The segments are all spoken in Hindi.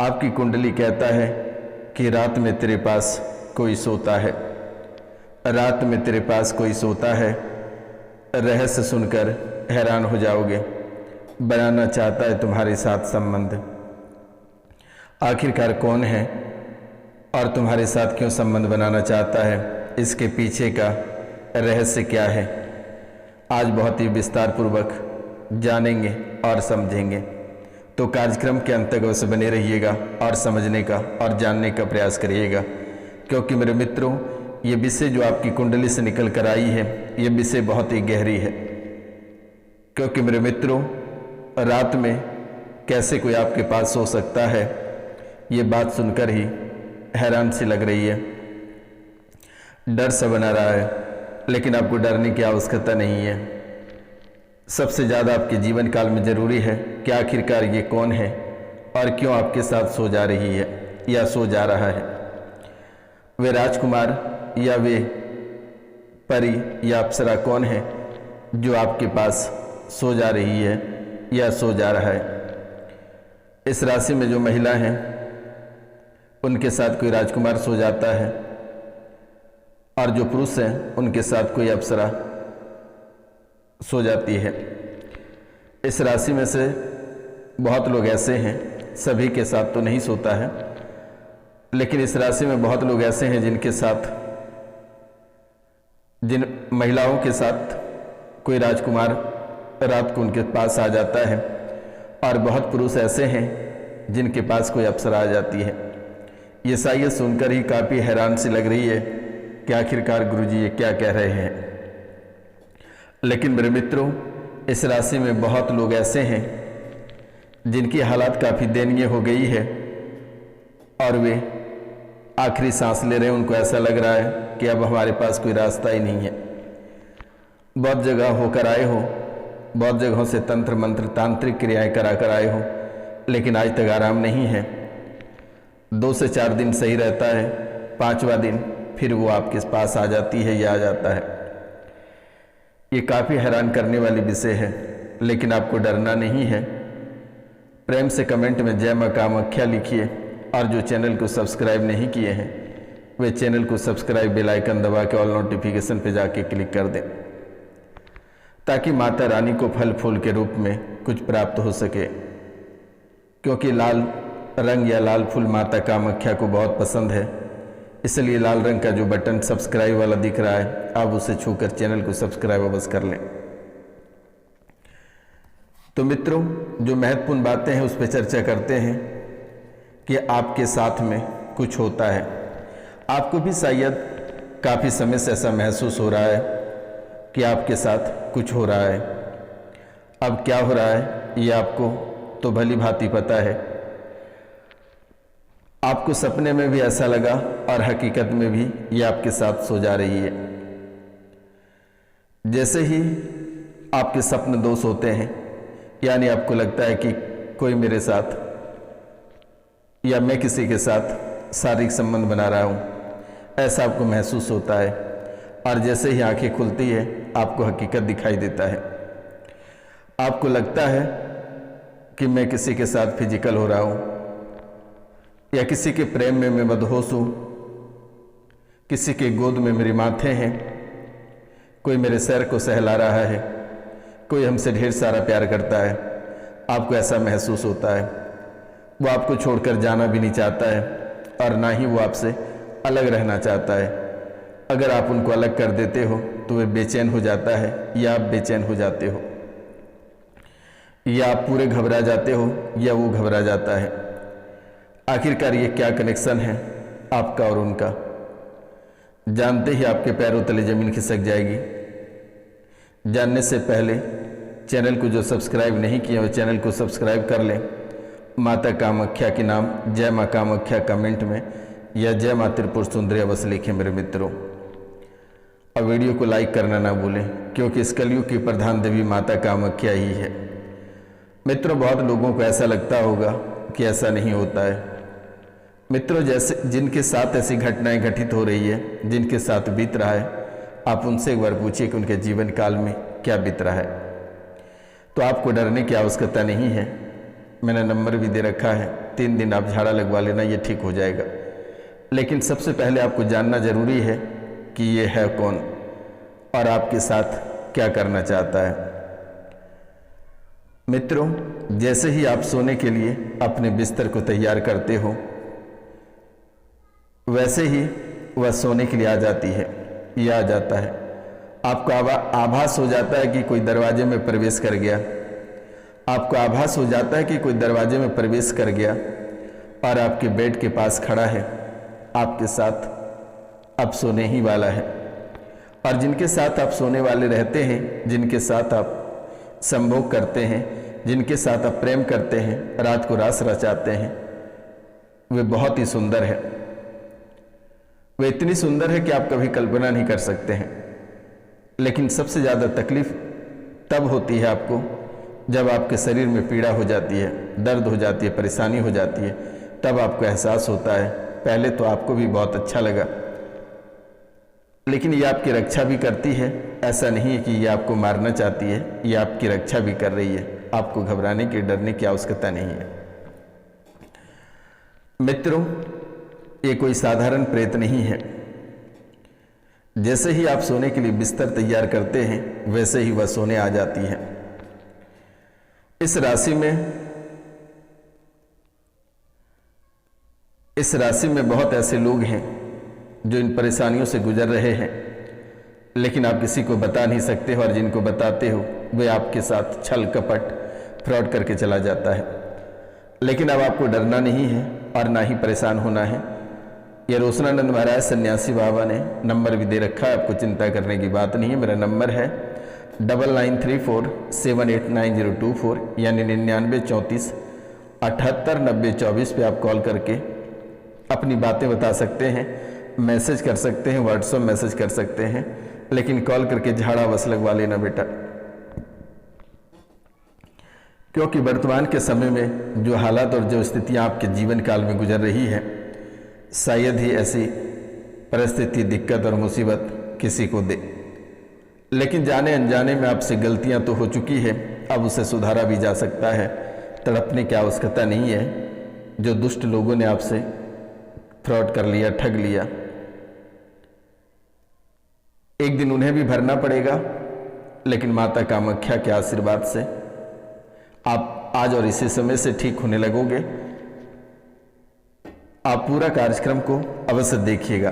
आपकी कुंडली कहता है कि रात में तेरे पास कोई सोता है, रात में तेरे पास कोई सोता है। रहस्य सुनकर हैरान हो जाओगे। बनाना चाहता है तुम्हारे साथ संबंध। आखिरकार कौन है और तुम्हारे साथ क्यों संबंध बनाना चाहता है, इसके पीछे का रहस्य क्या है, आज बहुत ही विस्तार पूर्वक जानेंगे और समझेंगे। तो कार्यक्रम के अंत तक अवश्य बने रहिएगा और समझने का और जानने का प्रयास करिएगा, क्योंकि मेरे मित्रों ये विषय जो आपकी कुंडली से निकल कर आई है, ये विषय बहुत ही गहरी है। क्योंकि मेरे मित्रों, रात में कैसे कोई आपके पास सो सकता है, ये बात सुनकर ही हैरान सी लग रही है, डर सा बना रहा है। लेकिन आपको डरने की आवश्यकता नहीं है। सबसे ज़्यादा आपके जीवन काल में ज़रूरी है कि आखिरकार ये कौन है और क्यों आपके साथ सो जा रही है या सो जा रहा है। वे राजकुमार या वे परी या अप्सरा कौन है जो आपके पास सो जा रही है या सो जा रहा है। इस राशि में जो महिला हैं उनके साथ कोई राजकुमार सो जाता है, और जो पुरुष हैं उनके साथ कोई अप्सरा सो जाती है। इस राशि में से बहुत लोग ऐसे हैं, सभी के साथ तो नहीं सोता है, लेकिन इस राशि में बहुत लोग ऐसे हैं जिन महिलाओं के साथ कोई राजकुमार रात को उनके पास आ जाता है, और बहुत पुरुष ऐसे हैं जिनके पास कोई अप्सरा आ जाती है। ये शायद सुनकर ही काफ़ी हैरान सी लग रही है कि आखिरकार गुरुजी ये क्या कह रहे हैं। लेकिन मेरे मित्रों, इस राशि में बहुत लोग ऐसे हैं जिनकी हालात काफ़ी दयनीय हो गई है और वे आखिरी सांस ले रहे हैं। उनको ऐसा लग रहा है कि अब हमारे पास कोई रास्ता ही नहीं है। बहुत जगह होकर आए हो, बहुत जगहों से तंत्र मंत्र तांत्रिक क्रियाएं करा कर आए हो, लेकिन आज तक आराम नहीं है। 2 से 4 दिन सही रहता है, 5वां दिन फिर वो आपके पास आ जाती है या आ जाता है। ये काफ़ी हैरान करने वाली विषय है, लेकिन आपको डरना नहीं है। प्रेम से कमेंट में जय मां कामाख्या लिखिए, और जो चैनल को सब्सक्राइब नहीं किए हैं वे चैनल को सब्सक्राइब, बेल आइकन दबा के ऑल नोटिफिकेशन पे जाके क्लिक कर दें, ताकि माता रानी को फल फूल के रूप में कुछ प्राप्त हो सके। क्योंकि लाल रंग या लाल फूल माता कामाख्या को बहुत पसंद है, इसलिए लाल रंग का जो बटन सब्सक्राइब वाला दिख रहा है, आप उसे छूकर चैनल को सब्सक्राइब अवश्य कर लें। तो मित्रों, जो महत्वपूर्ण बातें हैं उस पर चर्चा करते हैं कि आपके साथ में कुछ होता है। आपको भी शायद काफ़ी समय से ऐसा महसूस हो रहा है कि आपके साथ कुछ हो रहा है। अब क्या हो रहा है ये आपको तो भली भांति पता है। आपको सपने में भी ऐसा लगा और हकीकत में भी ये आपके साथ सो जा रही है। जैसे ही आपके सपने दोष होते हैं, यानी आपको लगता है कि कोई मेरे साथ या मैं किसी के साथ शारीरिक संबंध बना रहा हूँ, ऐसा आपको महसूस होता है। और जैसे ही आंखें खुलती है आपको हकीकत दिखाई देता है। आपको लगता है कि मैं किसी के साथ फिजिकल हो रहा हूँ, या किसी के प्रेम में मैं मदहोश हूँ, किसी के गोद में मेरे माथे हैं, कोई मेरे सर को सहला रहा है, कोई हमसे ढेर सारा प्यार करता है। आपको ऐसा महसूस होता है। वो आपको छोड़कर जाना भी नहीं चाहता है, और ना ही वो आपसे अलग रहना चाहता है। अगर आप उनको अलग कर देते हो तो वे बेचैन हो जाता है, या आप बेचैन हो जाते हो, या आप पूरे घबरा जाते हो, या वो घबरा जाता है। आखिरकार ये क्या कनेक्शन है आपका और उनका, जानते ही आपके पैरों तले जमीन खिसक जाएगी। जानने से पहले चैनल को जो सब्सक्राइब नहीं किया वो चैनल को सब्सक्राइब कर लें। माता कामाख्या के नाम जय मां कामाख्या कमेंट में, या जय मां त्रिपुर सुंदरी अवश्य लिखें मेरे मित्रों। और वीडियो को लाइक करना ना भूलें, क्योंकि इस कलयुग की प्रधान देवी माता कामाख्या ही है। मित्रों, बहुत लोगों को ऐसा लगता होगा कि ऐसा नहीं होता है। मित्रों, जैसे जिनके साथ ऐसी घटनाएं घटित हो रही है, जिनके साथ बीत रहा है, आप उनसे एक बार पूछिए कि उनके जीवन काल में क्या बीत रहा है। तो आपको डरने की आवश्यकता नहीं है। मैंने नंबर भी दे रखा है, 3 दिन आप झाड़ा लगवा लेना, ये ठीक हो जाएगा। लेकिन सबसे पहले आपको जानना जरूरी है कि ये है कौन और आपके साथ क्या करना चाहता है। मित्रों, जैसे ही आप सोने के लिए अपने बिस्तर को तैयार करते हो, वैसे ही वह सोने के लिए आ जाती है या आ जाता है। आपको आभास हो जाता है कि कोई दरवाजे में प्रवेश कर गया, आपको आभास हो जाता है कि कोई दरवाजे में प्रवेश कर गया और आपके बेड के पास खड़ा है, आपके साथ अब सोने ही वाला है। और जिनके साथ आप सोने वाले रहते हैं, जिनके साथ आप संभोग करते हैं, जिनके साथ आप प्रेम करते हैं, रात को रास रचाते हैं, वे बहुत ही सुंदर है। वे इतनी सुंदर है कि आप कभी कल्पना नहीं कर सकते हैं। लेकिन सबसे ज़्यादा तकलीफ तब होती है आपको जब आपके शरीर में पीड़ा हो जाती है, दर्द हो जाती है, परेशानी हो जाती है, तब आपको एहसास होता है। पहले तो आपको भी बहुत अच्छा लगा, लेकिन ये आपकी रक्षा भी करती है। ऐसा नहीं है कि ये आपको मारना चाहती है, ये आपकी रक्षा भी कर रही है। आपको घबराने की, डरने की आवश्यकता नहीं है। मित्रों, ये कोई साधारण प्रेत नहीं है। जैसे ही आप सोने के लिए बिस्तर तैयार करते हैं, वैसे ही वह सोने आ जाती है। इस राशि में बहुत ऐसे लोग हैं जो इन परेशानियों से गुजर रहे हैं, लेकिन आप किसी को बता नहीं सकते हो, और जिनको बताते हो वे आपके साथ छल कपट फ्रॉड करके चला जाता है। लेकिन अब आपको डरना नहीं है और ना ही परेशान होना है। ये रोशनानंद महाराज सन्यासी बाबा ने नंबर भी दे रखा है, आपको चिंता करने की बात नहीं है। मेरा नंबर है 9934789024 यानी 9934789024 पे आप कॉल करके अपनी बातें बता सकते हैं, मैसेज कर सकते हैं, व्हाट्सएप मैसेज कर सकते हैं, लेकिन कॉल करके झाड़ा बस लगवा लेना बेटा। क्योंकि वर्तमान के समय में जो हालात और जो स्थितियां आपके जीवन काल में गुजर रही है, शायद ही ऐसी परिस्थिति, दिक्कत और मुसीबत किसी को दे। लेकिन जाने अनजाने में आपसे गलतियां तो हो चुकी है, अब उसे सुधारा भी जा सकता है। तड़पने की आवश्यकता नहीं है। जो दुष्ट लोगों ने आपसे फ्रॉड कर लिया, ठग लिया, एक दिन उन्हें भी भरना पड़ेगा। लेकिन माता कामाख्या के आशीर्वाद से आप आज और इसी समय से ठीक होने लगोगे। आप पूरा कार्यक्रम को अवश्य देखिएगा।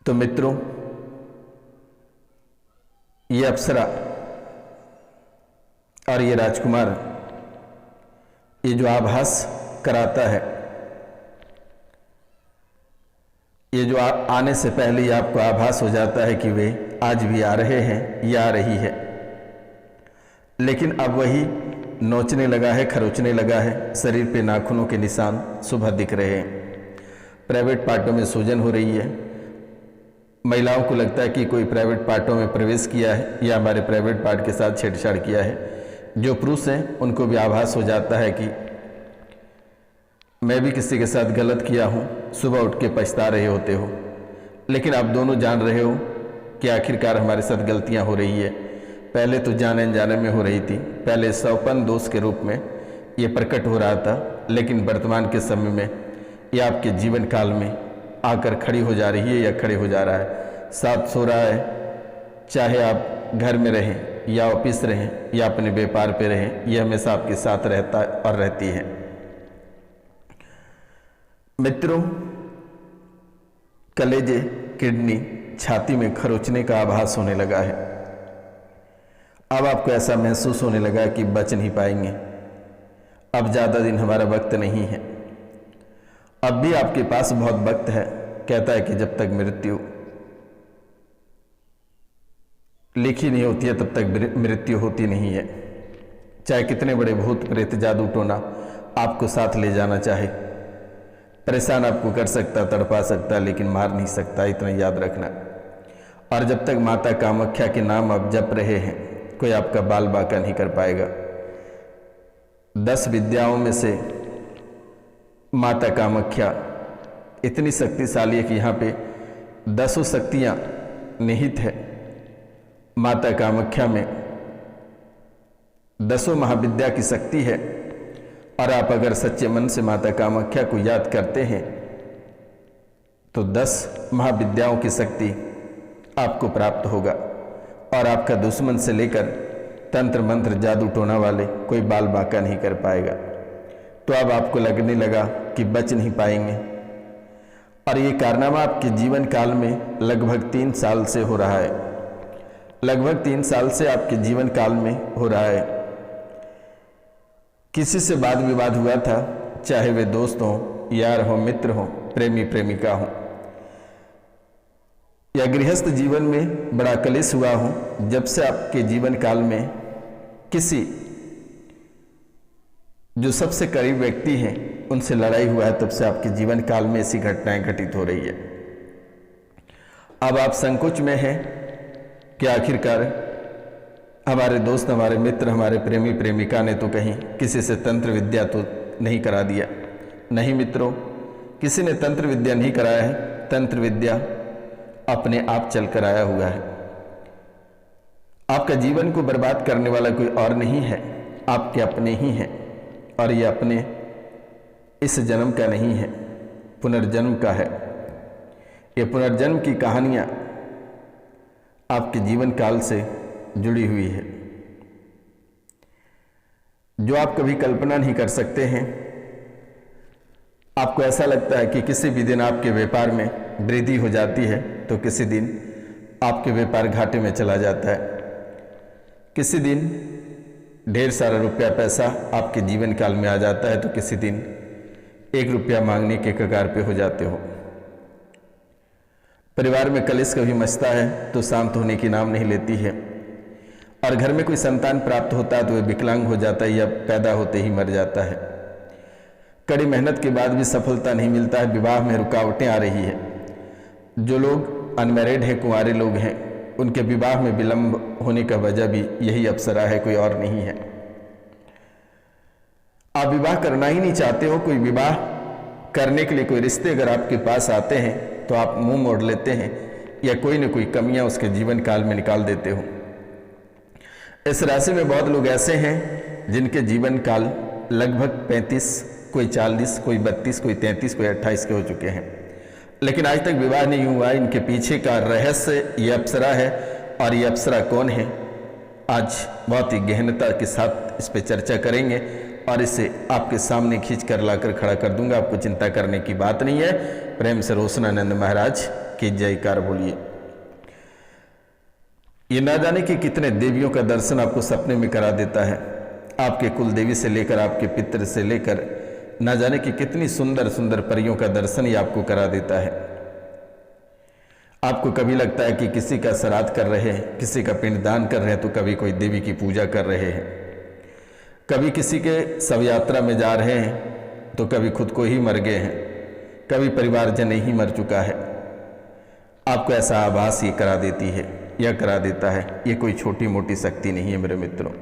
तो मित्रों, ये अप्सरा और ये राजकुमार, ये जो आभास कराता है, ये जो आने से पहले ही आपको आभास हो जाता है कि वे आज भी आ रहे हैं या आ रही है, लेकिन अब वही नोचने लगा है, खरोचने लगा है। शरीर पे नाखूनों के निशान सुबह दिख रहे हैं। प्राइवेट पार्टों में सूजन हो रही है। महिलाओं को लगता है कि कोई प्राइवेट पार्टों में प्रवेश किया है या हमारे प्राइवेट पार्ट के साथ छेड़छाड़ किया है। जो पुरुष हैं उनको भी आभास हो जाता है कि मैं भी किसी के साथ गलत किया हूँ। सुबह उठ के पछता रहे होते हो, लेकिन आप दोनों जान रहे हो कि आखिरकार हमारे साथ गलतियाँ हो रही है। पहले तो जाने अनजाने में हो रही थी, पहले सौपन दोष के रूप में ये प्रकट हो रहा था, लेकिन वर्तमान के समय में ये आपके जीवन काल में आकर खड़ी हो जा रही है या खड़े हो जा रहा है, साथ सो रहा है। चाहे आप घर में रहें या ऑफिस रहें या अपने व्यापार पे रहें, ये हमेशा आपके साथ रहता और रहती है। मित्रों, कलेजे, किडनी, छाती में खरोचने का आभास होने लगा है। अब आपको ऐसा महसूस होने लगा कि बच नहीं पाएंगे, अब ज़्यादा दिन हमारा वक्त नहीं है। अब भी आपके पास बहुत वक्त है। कहता है कि जब तक मृत्यु लिखी नहीं होती है, तब तक मृत्यु होती नहीं है। चाहे कितने बड़े भूत प्रेत, जादू टोना आपको साथ ले जाना चाहे, परेशान आपको कर सकता, तड़पा सकता, लेकिन मार नहीं सकता, इतना याद रखना। और जब तक माता कामाख्या के नाम आप जप रहे हैं, कोई आपका बाल बांका नहीं कर पाएगा। 10 विद्याओं में से माता कामाख्या इतनी शक्तिशाली है कि यहाँ पे 10 शक्तियाँ निहित है। माता कामाख्या में 10 महाविद्या की शक्ति है और आप अगर सच्चे मन से माता कामाख्या को याद करते हैं तो 10 महाविद्याओं की शक्ति आपको प्राप्त होगा और आपका दुश्मन से लेकर तंत्र मंत्र जादू टोना वाले कोई बाल बांका नहीं कर पाएगा। तो अब आपको लगने लगा कि बच नहीं पाएंगे और ये कारनामा आपके जीवन काल में लगभग 3 साल से हो रहा है। लगभग 3 साल से आपके जीवन काल में हो रहा है। किसी से वाद विवाद हुआ था, चाहे वे दोस्त हों, यार हो, मित्र हो, प्रेमी प्रेमिका हो, या गृहस्थ जीवन में बड़ा कलेश हुआ हो। जब से आपके जीवन काल में किसी जो सबसे करीब व्यक्ति हैं उनसे लड़ाई हुआ है, तब से आपके जीवन काल में ऐसी घटनाएं घटित हो रही है। अब आप संकोच में हैं कि आखिरकार हमारे दोस्त, हमारे मित्र, हमारे प्रेमी प्रेमिका ने तो कहीं किसी से तंत्र विद्या तो नहीं करा दिया। नहीं मित्रों, किसी ने तंत्र विद्या नहीं कराया है। तंत्र विद्या अपने आप चल कर आया हुआ है। आपका जीवन को बर्बाद करने वाला कोई और नहीं है, आपके अपने ही हैं और ये अपने इस जन्म का नहीं है, पुनर्जन्म का है। ये पुनर्जन्म की कहानियां आपके जीवन काल से जुड़ी हुई है जो आप कभी कल्पना नहीं कर सकते हैं। आपको ऐसा लगता है कि किसी भी दिन आपके व्यापार में वृद्धि हो जाती है तो किसी दिन आपके व्यापार घाटे में चला जाता है। किसी दिन ढेर सारा रुपया पैसा आपके जीवन काल में आ जाता है तो किसी दिन 1 रुपया मांगने के कगार पे हो जाते हो। परिवार में कलेश कभी मचता है तो शांत होने की नाम नहीं लेती है और घर में कोई संतान प्राप्त होता है तो वह विकलांग हो जाता है या पैदा होते ही मर जाता है। कड़ी मेहनत के बाद भी सफलता नहीं मिलता है, विवाह में रुकावटें आ रही है। जो लोग अनमैरिड हैं, कुंवारे लोग हैं, उनके विवाह में विलंब होने का वजह भी यही अप्सरा है, कोई और नहीं है। आप विवाह करना ही नहीं चाहते हो, कोई विवाह करने के लिए कोई रिश्ते अगर आपके पास आते हैं तो आप मुंह मोड़ लेते हैं या कोई न कोई कमियां उसके जीवन काल में निकाल देते हो। इस राशि में बहुत लोग ऐसे हैं जिनके जीवन काल लगभग 35, कोई 40, कोई 32, कोई 33, कोई 28 के हो चुके हैं, लेकिन आज तक विवाह नहीं हुआ। इनके पीछे का रहस्य ये अप्सरा है और ये अप्सरा कौन है, आज बहुत ही गहनता के साथ इस पर चर्चा करेंगे और इसे आपके सामने खींच कर लाकर खड़ा कर दूंगा। आपको चिंता करने की बात नहीं है। प्रेम से रोशनानंद महाराज की जयकार बोलिए। ये ना जाने कि कितने देवियों का दर्शन आपको सपने में करा देता है। आपके कुल देवी से लेकर आपके पितृ से लेकर ना जाने कि कितनी सुंदर सुंदर परियों का दर्शन ही आपको करा देता है। आपको कभी लगता है कि किसी का श्राद्ध कर रहे हैं, किसी का पिंडदान कर रहे हैं, तो कभी कोई देवी की पूजा कर रहे हैं। कभी किसी के शव यात्रा में जा रहे हैं तो कभी खुद को ही मर गए हैं, कभी परिवारजन ही मर चुका है। आपको ऐसा आभास ये करा देती है, यह करा देता है। ये कोई छोटी मोटी शक्ति नहीं है मेरे मित्रों।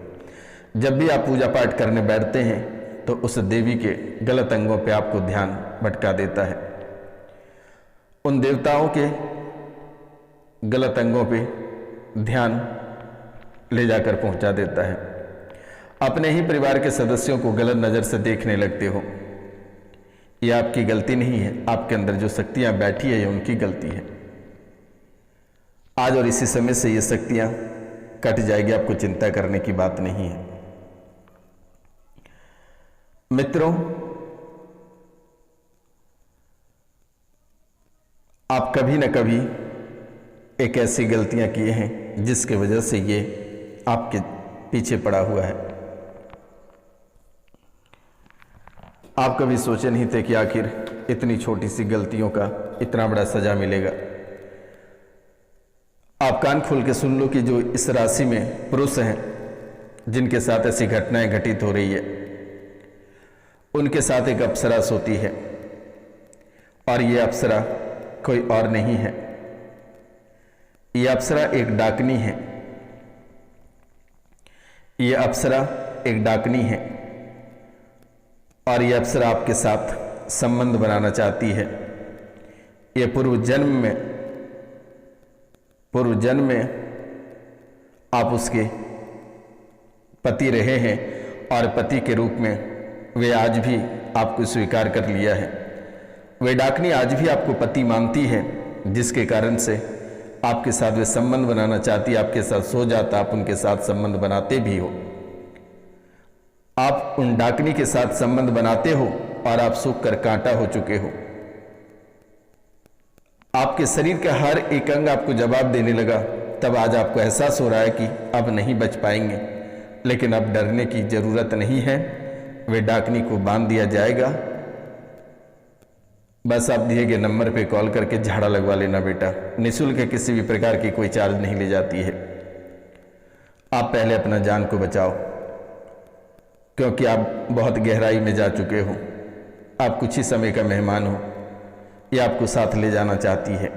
जब भी आप पूजा पाठ करने बैठते हैं तो उस देवी के गलत अंगों पे आपको ध्यान भटका देता है। उन देवताओं के गलत अंगों पे ध्यान ले जाकर पहुंचा देता है। अपने ही परिवार के सदस्यों को गलत नज़र से देखने लगते हो। ये आपकी गलती नहीं है, आपके अंदर जो शक्तियां बैठी है ये उनकी गलती है। आज और इसी समय से ये शक्तियां कट जाएगी, आपको चिंता करने की बात नहीं है। मित्रों, आप कभी न कभी एक ऐसी गलतियां किए हैं जिसके वजह से ये आपके पीछे पड़ा हुआ है। आप कभी सोचे नहीं थे कि आखिर इतनी छोटी सी गलतियों का इतना बड़ा सजा मिलेगा। आप कान खोल के सुन लो कि जो इस राशि में पुरुष हैं जिनके साथ ऐसी घटनाएं घटित हो रही है, उनके साथ एक अप्सरा सोती है और ये अप्सरा कोई और नहीं है। ये अप्सरा एक डाकनी है। ये अप्सरा एक डाकनी है और ये अप्सरा आपके साथ संबंध बनाना चाहती है। ये पूर्व जन्म में आप उसके पति रहे हैं और पति के रूप में वे आज भी आपको स्वीकार कर लिया है। वे डाकनी आज भी आपको पति मानती है, जिसके कारण से आपके साथ वे संबंध बनाना चाहती, आपके साथ सो जाता, आप उनके साथ संबंध बनाते भी हो। आप उन डाकनी के साथ संबंध बनाते हो और आप सूख कर कांटा हो चुके हो। आपके शरीर का हर एक अंग आपको जवाब देने लगा, तब आज आपको एहसास हो रहा है कि अब नहीं बच पाएंगे। लेकिन अब डरने की जरूरत नहीं है, वे डाकनी को बांध दिया जाएगा। बस आप दिए गए नंबर पे कॉल करके झाड़ा लगवा लेना बेटा। निःशुल्क किसी भी प्रकार की कोई चार्ज नहीं ले जाती है। आप पहले अपना जान को बचाओ, क्योंकि आप बहुत गहराई में जा चुके हो। आप कुछ ही समय का मेहमान हो, ये आपको साथ ले जाना चाहती है।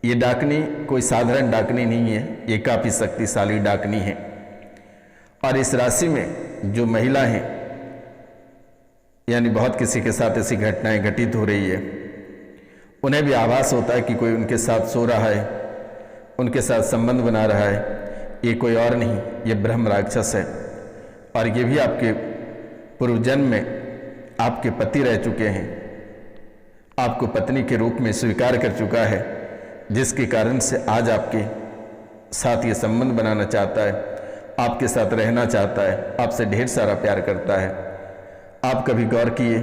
ये डाकनी कोई साधारण डाकनी नहीं है, ये काफ़ी शक्तिशाली डाकनी है। और इस राशि में जो महिला हैं, यानी बहुत किसी के साथ ऐसी घटनाएं घटित हो रही है, उन्हें भी आभास होता है कि कोई उनके साथ सो रहा है, उनके साथ संबंध बना रहा है। ये कोई और नहीं, ये ब्रह्म राक्षस है। और ये भी आपके पूर्व जन्म में आपके पति रह चुके हैं, आपको पत्नी के रूप में स्वीकार कर चुका है, जिसके कारण से आज आपके साथ ये संबंध बनाना चाहता है, आपके साथ रहना चाहता है, आपसे ढेर सारा प्यार करता है। आप कभी गौर किए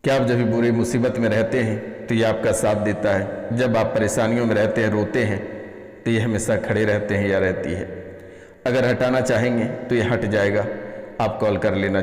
कि आप जब भी बुरी मुसीबत में रहते हैं तो ये आपका साथ देता है, जब आप परेशानियों में रहते हैं, रोते हैं, तो ये हमेशा खड़े रहते हैं या रहती है। अगर हटाना चाहेंगे तो ये हट जाएगा। आप कॉल कर लेना।